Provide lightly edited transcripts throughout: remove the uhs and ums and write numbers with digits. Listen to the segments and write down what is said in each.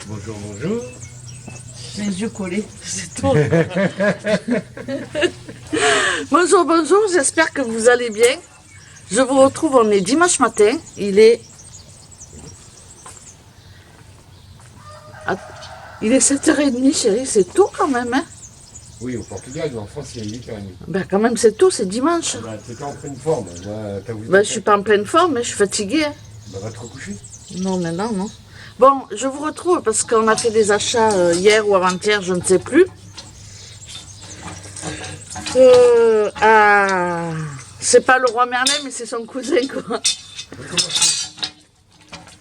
Bonjour, bonjour. Les yeux collés, c'est tout. Bonjour, bonjour, j'espère que vous allez bien. Je vous retrouve, on est dimanche matin, il est... Il est 7h30 chérie, c'est tôt quand même, hein. Oui, au Portugal, mais en France, il est 8h30. Ben quand même c'est tôt, c'est dimanche. Bah, t'es pas en pleine forme. T'as voulu Ben je suis pas en pleine forme, mais je suis fatiguée. Hein. Bah, va te recoucher. Non, mais non, non. Bon, je vous retrouve parce qu'on a fait des achats hier ou avant-hier, je ne sais plus. C'est pas le roi Merlin, mais c'est son cousin, quoi. De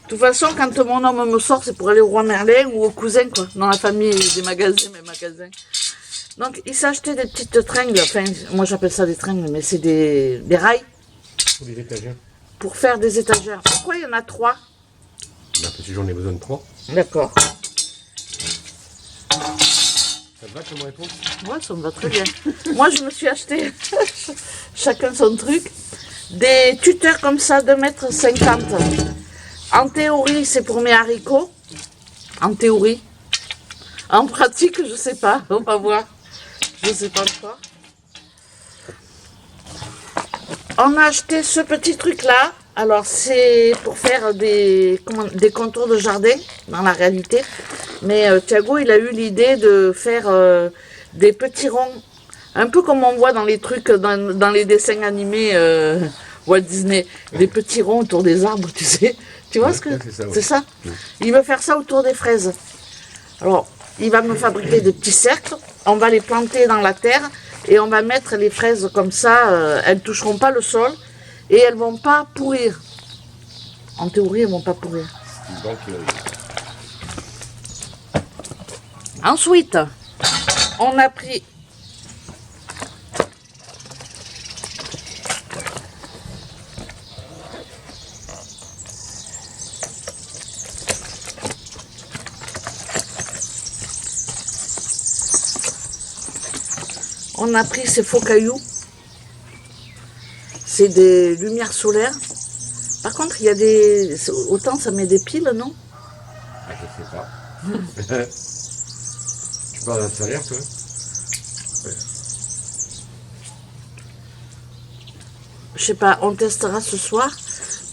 toute façon, quand mon homme me sort, c'est pour aller au roi Merlin ou au cousin, quoi. Dans la famille des magasins, mes magasins. Donc, il s'est acheté des petites tringles. Enfin, moi j'appelle ça des tringles, mais c'est des rails. Pour les étagères. Pour faire des étagères. Pourquoi il y en a 3? Bah, parce que j'en ai besoin de 3. D'accord. Ça te va comme réponse? Ouais, ça me va très bien. Moi, je me suis acheté, chacun son truc, des tuteurs comme ça, 2,50 m. En théorie, c'est pour mes haricots. En théorie. En pratique, je sais pas. On va voir. Je sais pas encore. On a acheté ce petit truc-là. Alors, c'est pour faire des contours de jardin, dans la réalité. Mais Thiago, il a eu l'idée de faire des petits ronds. Un peu comme on voit dans les trucs, dans les dessins animés Walt Disney. Des petits ronds autour des arbres, tu sais. Tu vois ce que c'est ça? Il veut faire ça autour des fraises. Alors, il va me fabriquer des petits cercles. On va les planter dans la terre. Et on va mettre les fraises comme ça. Elles ne toucheront pas le sol. Et elles ne vont pas pourrir. En théorie, elles ne vont pas pourrir. Donc, Ensuite, on a pris... On a pris ces faux cailloux. C'est des lumières solaires. Par contre, il y a des... Autant ça met des piles, non? ah, je sais pas. Tu parles d'un salaire, toi? Je sais pas, on testera ce soir.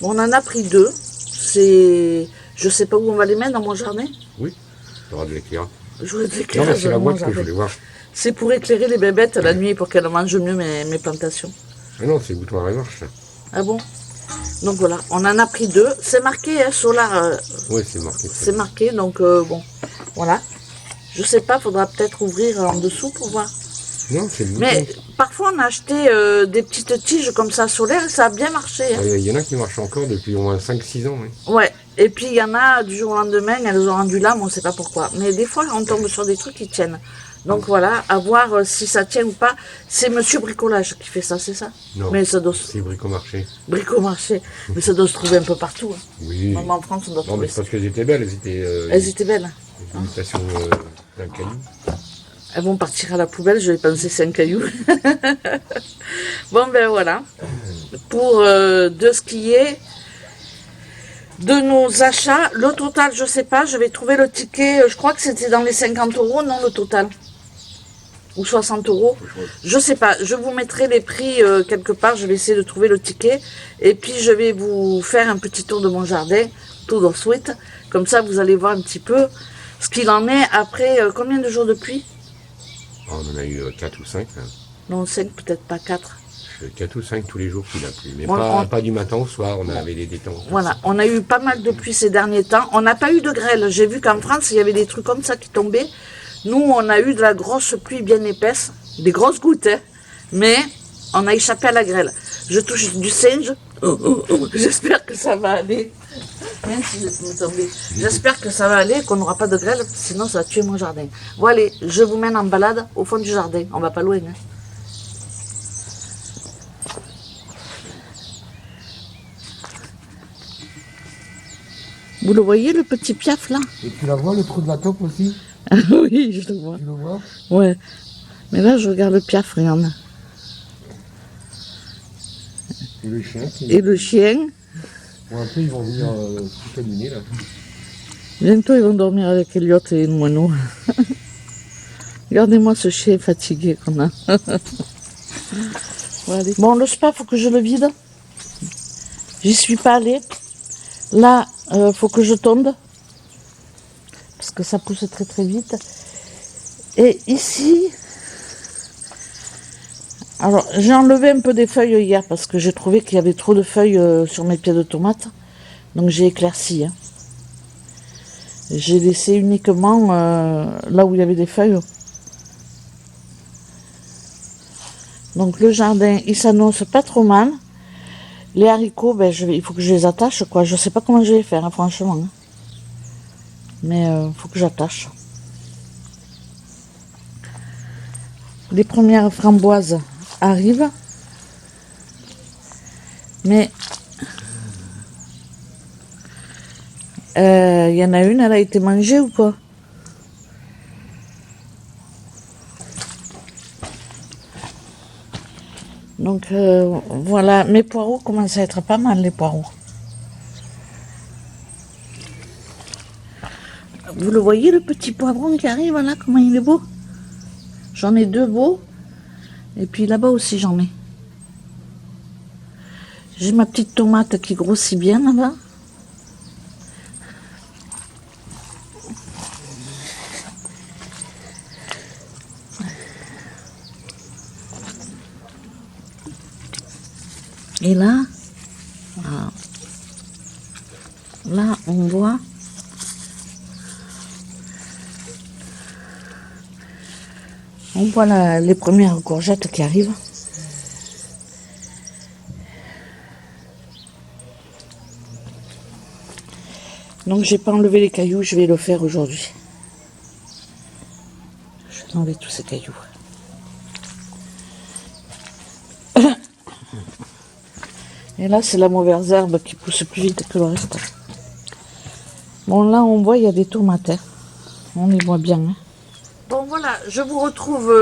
Bon, on en a pris 2. C'est... Je sais pas où on va les mettre, dans mon jardin. Oui, tu auras de l'éclairage. J'aurais de Non, mais l'éclairage c'est la dans mon boîte que je jardin. voulais voir. C'est pour éclairer les bébêtes la nuit, pour qu'elles mangent mieux mes plantations. Ah non, c'est le bouton à remarche, ça. Ah bon? Donc voilà, on en a pris 2. C'est marqué, hein, solar. Oui, c'est marqué. C'est marqué, donc bon, voilà. Je sais pas, faudra peut-être ouvrir en dessous pour voir. Non, c'est le bouton. Mais parfois on a acheté des petites tiges comme ça solaires et ça a bien marché. Hein. Il y en a qui marchent encore depuis au moins 5-6 ans. Oui. Ouais, et puis il y en a du jour au lendemain, elles ont rendu l'âme, on sait pas pourquoi. Mais des fois on tombe sur des trucs qui tiennent. Donc voilà, à voir si ça tient ou pas. C'est Monsieur Bricolage qui fait ça, c'est ça? Non, mais ça doit c'est Bricomarché. Bricomarché, mais ça doit se trouver un peu partout. Hein. Oui. Même en France, on doit Non, mais trouver c'est ça. parce qu'elles étaient belles, elles étaient Elles étaient belles. une imitation d'un caillou. Elles vont partir à la poubelle, je vais penser c'est un caillou. Bon ben voilà. Pour de ce qui est de nos achats, le total, je sais pas, je vais trouver le ticket, je crois que c'était dans les 50 €, non, le total? Ou 60 €, je sais pas, je vous mettrai les prix quelque part, je vais essayer de trouver le ticket, et puis je vais vous faire un petit tour de mon jardin, tout de suite, comme ça vous allez voir un petit peu ce qu'il en est après combien de jours de pluie? Oh, on en a eu 4 ou 5. Hein. Non, 5, peut-être pas 4. 4 ou 5 tous les jours qu'il a plu. Mais Bon, pas du matin au soir, on avait des temps. Voilà, on a eu pas mal de pluie ces derniers temps. On n'a pas eu de grêle. J'ai vu qu'en France, il y avait des trucs comme ça qui tombaient. Nous, on a eu de la grosse pluie bien épaisse, des grosses gouttes, hein. Mais on a échappé à la grêle. Je touche du singe. J'espère que ça va aller. Même si je tomber. J'espère que ça va aller, qu'on n'aura pas de grêle, sinon ça va tuer mon jardin. Bon allez, je vous mène en balade au fond du jardin. On va pas loin. Hein. Vous le voyez, le petit piaf, là? Et tu la vois, le trou de la taupe aussi? Oui, je le vois. Tu le vois? Ouais. Mais là, je regarde le piaf, regarde. Et le chien. Et le chien. Bon, un peu, ils vont venir tout allumer, là. Bientôt, ils vont dormir avec Elliot et le moineau. Regardez-moi ce chien fatigué qu'on a. Bon, le spa, faut que je le vide. J'y suis pas allée. Là, faut que je tonde. Parce que ça pousse très très vite. Et ici... Alors, j'ai enlevé un peu des feuilles hier parce que j'ai trouvé qu'il y avait trop de feuilles sur mes pieds de tomates. Donc j'ai éclairci. Hein. J'ai laissé uniquement là où il y avait des feuilles. Donc le jardin, il s'annonce pas trop mal. Les haricots, ben, il faut que je les attache, quoi. Je sais pas comment je vais faire, hein, franchement. Hein. Mais il faut que j'attache. Les premières framboises arrivent. Mais il y en a une, elle a été mangée ou pas? Donc voilà, mes poireaux commencent à être pas mal, les poireaux. Vous le voyez, le petit poivron qui arrive là, comment il est beau? J'en ai 2 beaux. Et puis là-bas aussi j'en ai. J'ai ma petite tomate qui grossit bien là-bas. Et là, là on voit les premières courgettes qui arrivent. Donc j'ai pas enlevé les cailloux, je vais le faire aujourd'hui. Je vais enlever tous ces cailloux. Et là c'est la mauvaise herbe qui pousse plus vite que le reste. Bon là on voit il y a des tomates. Hein. On les voit bien. Hein. Bon voilà, je vous retrouve,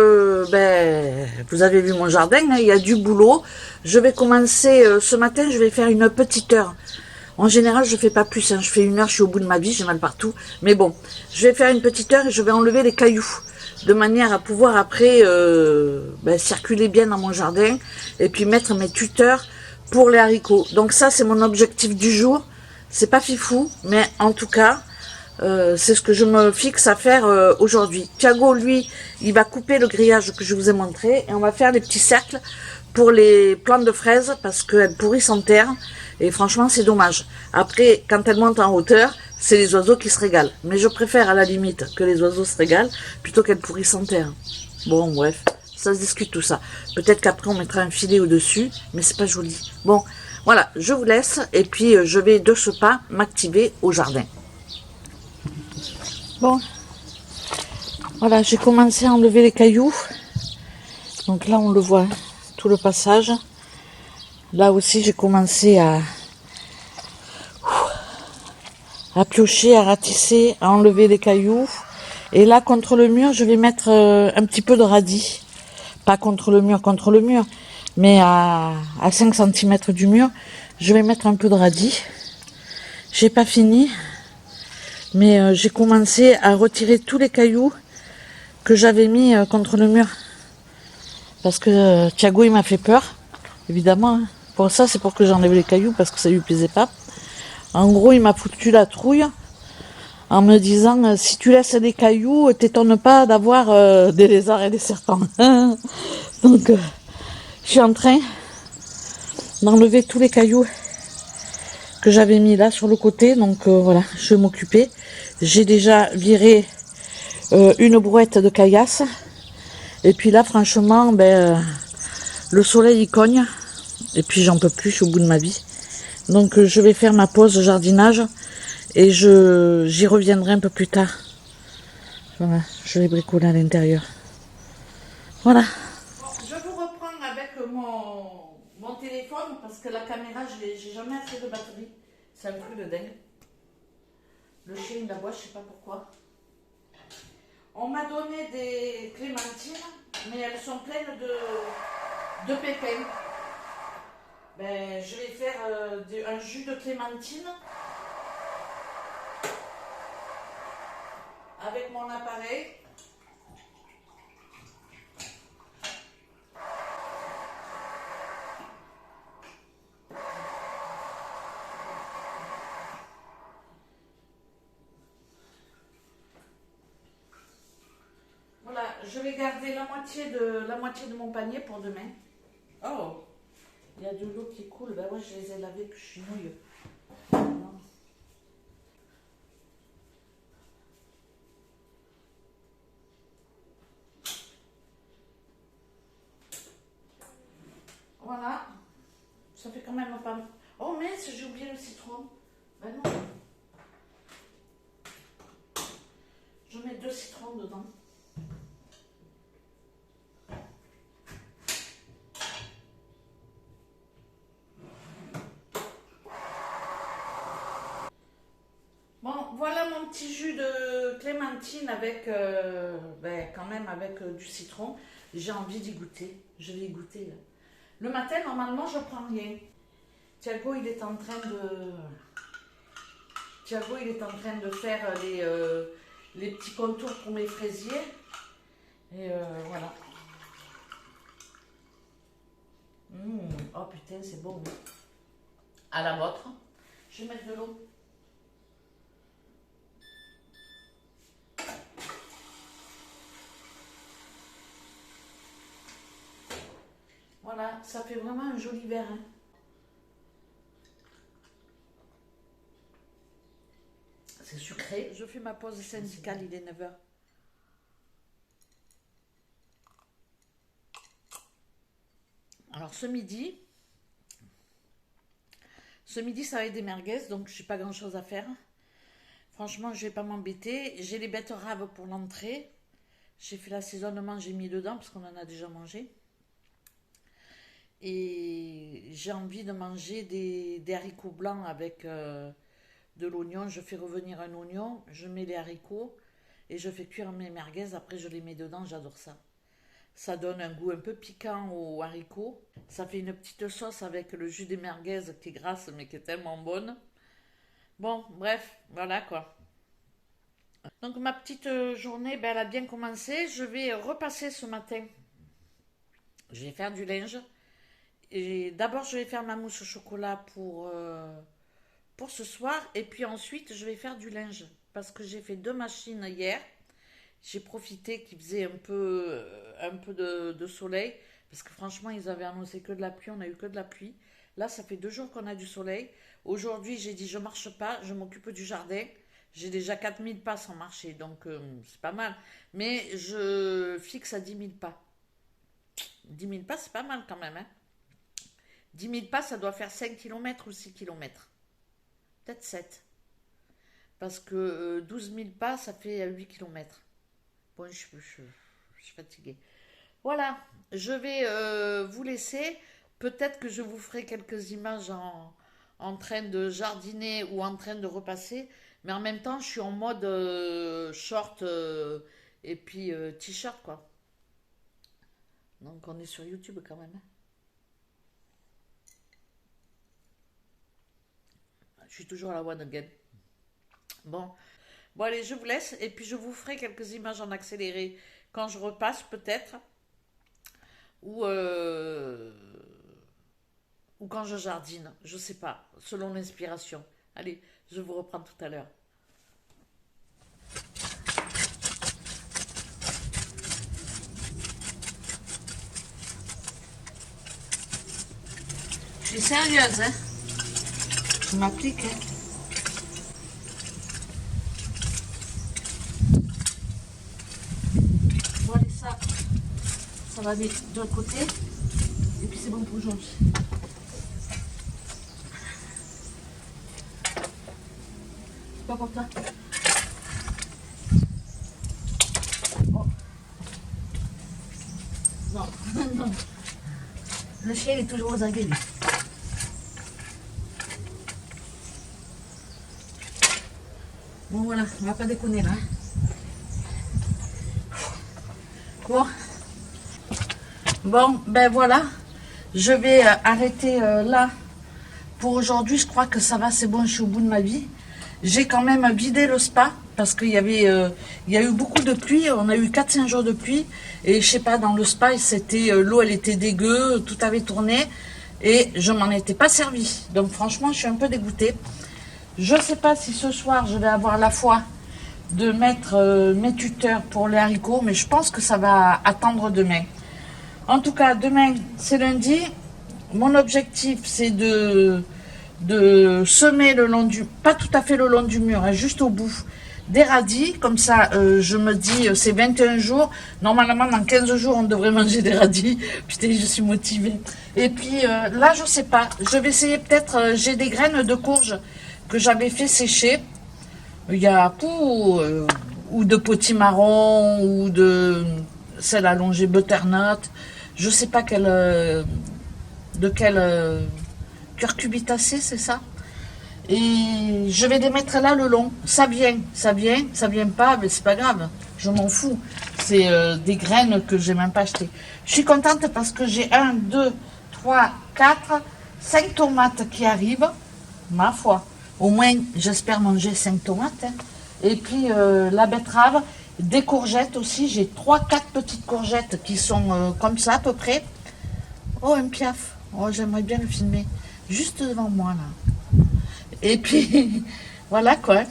vous avez vu mon jardin, hein, il y a du boulot. Je vais commencer, ce matin je vais faire une petite heure. En général je fais pas plus, hein, je fais 1 heure, je suis au bout de ma vie, j'ai mal partout. Mais bon, je vais faire une petite heure et je vais enlever les cailloux. De manière à pouvoir après circuler bien dans mon jardin. Et puis mettre mes tuteurs pour les haricots. Donc ça c'est mon objectif du jour. C'est pas fifou, mais en tout cas... c'est ce que je me fixe à faire aujourd'hui. Thiago, lui, il va couper le grillage que je vous ai montré et on va faire les petits cercles pour les plantes de fraises parce qu'elles pourrissent en terre et franchement c'est dommage. Après, quand elles montent en hauteur, c'est les oiseaux qui se régalent. Mais je préfère à la limite que les oiseaux se régalent plutôt qu'elles pourrissent en terre. Bon, bref, ça se discute tout ça. Peut-être qu'après on mettra un filet au-dessus, mais c'est pas joli. Bon, voilà, je vous laisse et puis je vais de ce pas m'activer au jardin. Bon, voilà, j'ai commencé à enlever les cailloux. Donc là, on le voit, tout le passage. Là aussi, j'ai commencé à piocher, à ratisser, à enlever les cailloux. Et là, contre le mur, je vais mettre un petit peu de radis. Pas contre le mur, mais à 5 cm du mur, je vais mettre un peu de radis. J'ai pas fini. Mais j'ai commencé à retirer tous les cailloux que j'avais mis contre le mur. Parce que Thiago, il m'a fait peur, évidemment. Hein. Pour ça, c'est pour que j'enlève les cailloux, parce que ça lui plaisait pas. En gros, il m'a foutu la trouille en me disant, si tu laisses des cailloux, t'étonnes pas d'avoir des lézards et des serpents. Donc, je suis en train d'enlever tous les cailloux que j'avais mis là sur le côté. Donc voilà, je vais m'occuper. J'ai déjà viré une brouette de caillasse. Et puis là, franchement, le soleil il cogne. Et puis j'en peux plus, je suis au bout de ma vie. Donc je vais faire ma pause jardinage. Et j'y reviendrai un peu plus tard. Voilà, je vais bricoler à l'intérieur. Voilà. Bon, je vous reprends avec mon téléphone parce que la caméra, j'ai jamais assez de batterie. C'est un truc de dingue. Le chien il aboie, je sais pas pourquoi. On m'a donné des clémentines, mais elles sont pleines de pépins. Je vais faire un jus de clémentine avec mon appareil. Voilà, je vais garder la moitié de mon panier pour demain. Oh, il y a de l'eau qui coule. Ben ouais, je les ai lavés, puis je suis nouille. Voilà, ça fait quand même pas mal. Oh mince, j'ai oublié le citron. Ben non. Je mets 2 citrons dedans. Bon, voilà mon petit jus de clémentine avec, quand même avec du citron. J'ai envie d'y goûter. Je vais y goûter là. Le matin, normalement, je prends rien. Thiago, il est en train de faire les petits contours pour mes fraisiers. Et voilà. Oh putain, c'est bon. À la vôtre. Je vais mettre de l'eau. Voilà, ça fait vraiment un joli verre. Hein. C'est sucré. Je fais ma pause syndicale, il est 9h. Alors ce midi, ça va être des merguez, donc je n'ai pas grand chose à faire. Franchement, je ne vais pas m'embêter. J'ai les betteraves pour l'entrée. J'ai fait l'assaisonnement, j'ai mis dedans parce qu'on en a déjà mangé. Et j'ai envie de manger des haricots blancs avec de l'oignon. Je fais revenir un oignon, je mets les haricots et je fais cuire mes merguez. Après, je les mets dedans, j'adore ça. Ça donne un goût un peu piquant aux haricots. Ça fait une petite sauce avec le jus des merguez qui est grasse mais qui est tellement bonne. Bon, bref, voilà quoi. Donc ma petite journée, elle a bien commencé. Je vais repasser ce matin. Je vais faire du linge. Et d'abord, je vais faire ma mousse au chocolat pour ce soir. Et puis ensuite, je vais faire du linge. Parce que j'ai fait 2 machines hier. J'ai profité qu'il faisait un peu de soleil. Parce que franchement, ils avaient annoncé que de la pluie. On n'a eu que de la pluie. Là, ça fait 2 jours qu'on a du soleil. Aujourd'hui, j'ai dit, je marche pas. Je m'occupe du jardin. J'ai déjà 4000 pas sans marcher. Donc, c'est pas mal. Mais je fixe à 10 000 pas. 10 000 pas, c'est pas mal quand même. Hein. 10 000 pas, ça doit faire 5 km ou 6 km. Peut-être 7. Parce que 12 000 pas, ça fait 8 km. Bon, je suis fatiguée. Voilà, je vais vous laisser. Peut-être que je vous ferai quelques images en train de jardiner ou en train de repasser. Mais en même temps, je suis en mode short et puis t-shirt, quoi. Donc, on est sur YouTube quand même. Je suis toujours à la one again. Bon, allez, je vous laisse et puis je vous ferai quelques images en accéléré quand je repasse peut-être ou quand je jardine, je sais pas, selon l'inspiration. Allez, je vous reprends tout à l'heure. Je suis sérieuse, hein. Je m'applique, hein. Bon, allez, ça va aller de l'autre côté. Et puis c'est bon pour aujourd'hui. C'est pas pour toi. Oh. Non, non. Le chien il est toujours aux aguets, lui. Bon voilà, on va pas déconner là. Bon, ben voilà, je vais arrêter là pour aujourd'hui. Je crois que ça va, c'est bon, je suis au bout de ma vie. J'ai quand même vidé le spa. parce qu'il il y a eu beaucoup de pluie, on a eu 4-5 jours de pluie, et je sais pas, dans le spa, l'eau elle était dégueu, tout avait tourné, et je m'en étais pas servi. Donc franchement, je suis un peu dégoûtée. Je sais pas si ce soir, je vais avoir la foi de mettre mes tuteurs pour les haricots, mais je pense que ça va attendre demain. En tout cas, demain, c'est lundi. Mon objectif, c'est de semer le long du, pas tout à fait le long du mur, hein, juste au bout, des radis. Comme ça, je me dis, c'est 21 jours. Normalement, dans 15 jours, on devrait manger des radis. Putain, je suis motivée. Et puis là, je sais pas. Je vais essayer peut-être, j'ai des graines de courge que j'avais fait sécher. Il y a ou de potimarron, ou de celle allongée butternut. Je sais pas de quel curcubitacée, c'est ça. Et je vais les mettre là le long. Ça vient pas, mais c'est pas grave. Je m'en fous. C'est des graines que j'ai même pas achetées. Je suis contente parce que j'ai 1, 2, 3, 4, 5 tomates qui arrivent. Ma foi. Au moins, j'espère manger 5 tomates. Hein. Et puis la betterave, des courgettes aussi. J'ai 3-4 petites courgettes qui sont comme ça à peu près. Oh, un piaf. Oh, j'aimerais bien le filmer. Juste devant moi, là. Et puis, voilà quoi.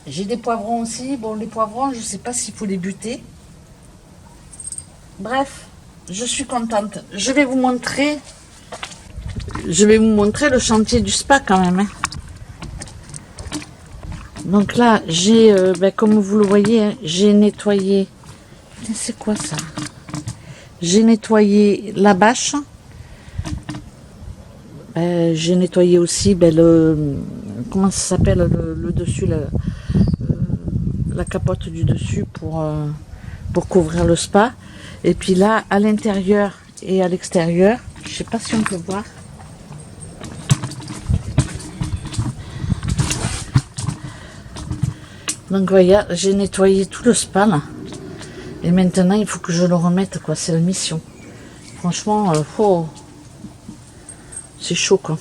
J'ai des poivrons aussi. Bon, les poivrons, je ne sais pas s'il faut les buter. Bref, je suis contente. Je vais vous montrer le chantier du spa quand même. Hein. Donc là, j'ai, comme vous le voyez, hein, j'ai nettoyé. C'est quoi ça? J'ai nettoyé la bâche. J'ai nettoyé aussi comment ça s'appelle le dessus, la capote du dessus pour couvrir le spa. Et puis là, à l'intérieur et à l'extérieur, je sais pas si on peut voir. Donc voilà, j'ai nettoyé tout le spa là. Et maintenant, il faut que je le remette, quoi. C'est la mission. Franchement, c'est chaud, quoi.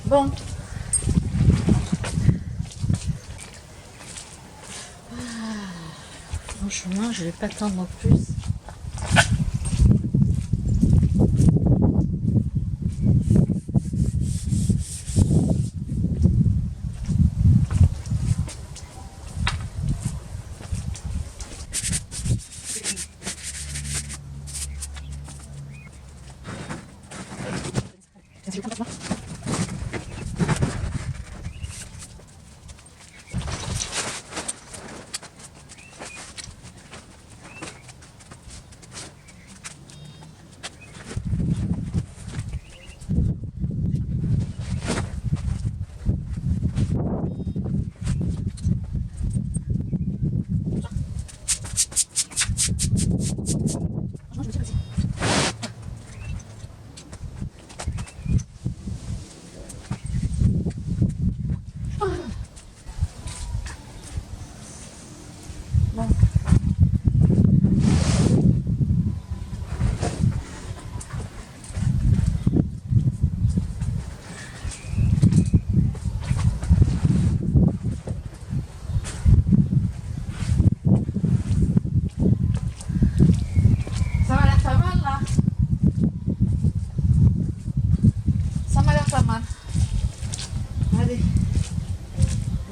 Bon. Franchement, je vais pas attendre plus.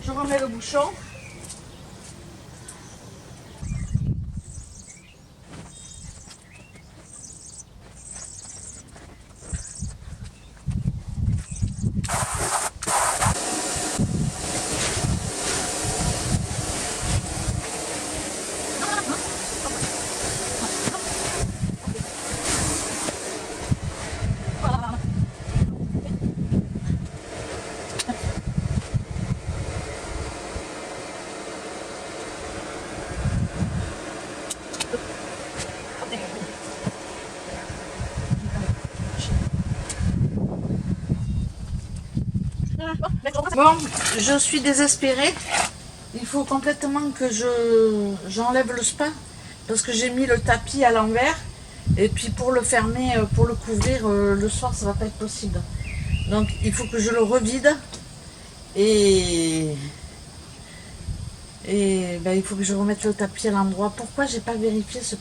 Je remets le bouchon. Bon, je suis désespérée. Il faut complètement que j'enlève le spa parce que j'ai mis le tapis à l'envers et puis pour le fermer, pour le couvrir le soir, ça va pas être possible. Donc il faut que je le revide et ben, il faut que je remette le tapis à l'endroit. Pourquoi j'ai pas vérifié ce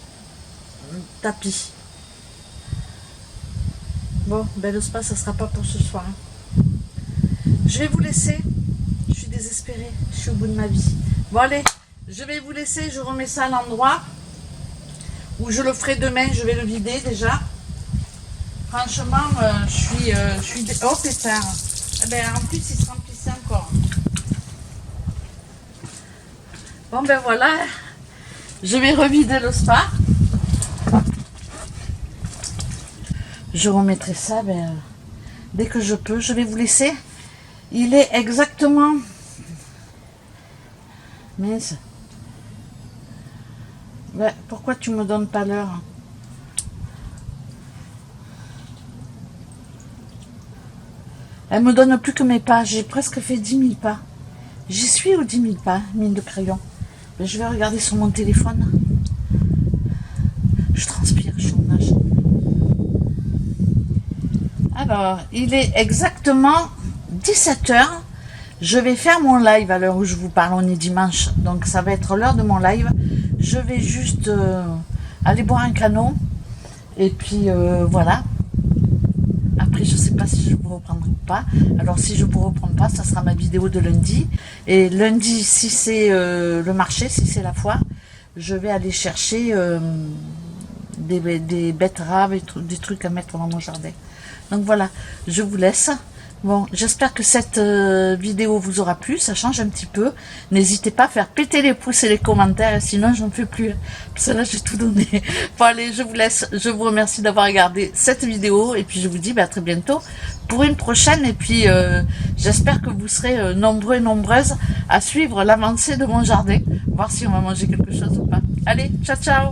tapis? Bon, ben le spa, ça sera pas pour ce soir. Je vais vous laisser. Je suis désespérée. Je suis au bout de ma vie. Bon, allez, je vais vous laisser. Je remets ça à l'endroit où je le ferai demain. Je vais le vider déjà. Franchement, je suis... Oh, pétard. Eh ben, en plus, il se remplissait encore. Bon, ben voilà. Je vais revider le spa. Je remettrai ça dès que je peux. Je vais vous laisser. Il est exactement... Mince. Ouais, pourquoi tu me donnes pas l'heure? Elle me donne plus que mes pas. J'ai presque fait 10 000 pas. J'y suis aux 10 000 pas, mine de crayon. Mais je vais regarder sur mon téléphone. Je transpire, je suis en nage. Alors, il est exactement 17h. Je vais faire mon live à l'heure où je vous parle. On est dimanche, donc ça va être l'heure de mon live. Je vais juste aller boire un canot. Et puis, voilà. Après, je sais pas si je vous reprendrai ou pas. Alors, si je vous reprends pas, ça sera ma vidéo de lundi. Et lundi, si c'est le marché, si c'est la foire, je vais aller chercher des betteraves et des trucs à mettre dans mon jardin. Donc voilà, je vous laisse. Bon, j'espère que cette vidéo vous aura plu, ça change un petit peu. N'hésitez pas à faire péter les pouces et les commentaires, sinon j'en fais plus. Parce que là, j'ai tout donné. Bon, allez, je vous laisse. Je vous remercie d'avoir regardé cette vidéo. Et puis, je vous dis à très bientôt pour une prochaine. Et puis, j'espère que vous serez nombreux et nombreuses à suivre l'avancée de mon jardin. Voir si on va manger quelque chose ou pas. Allez, ciao, ciao!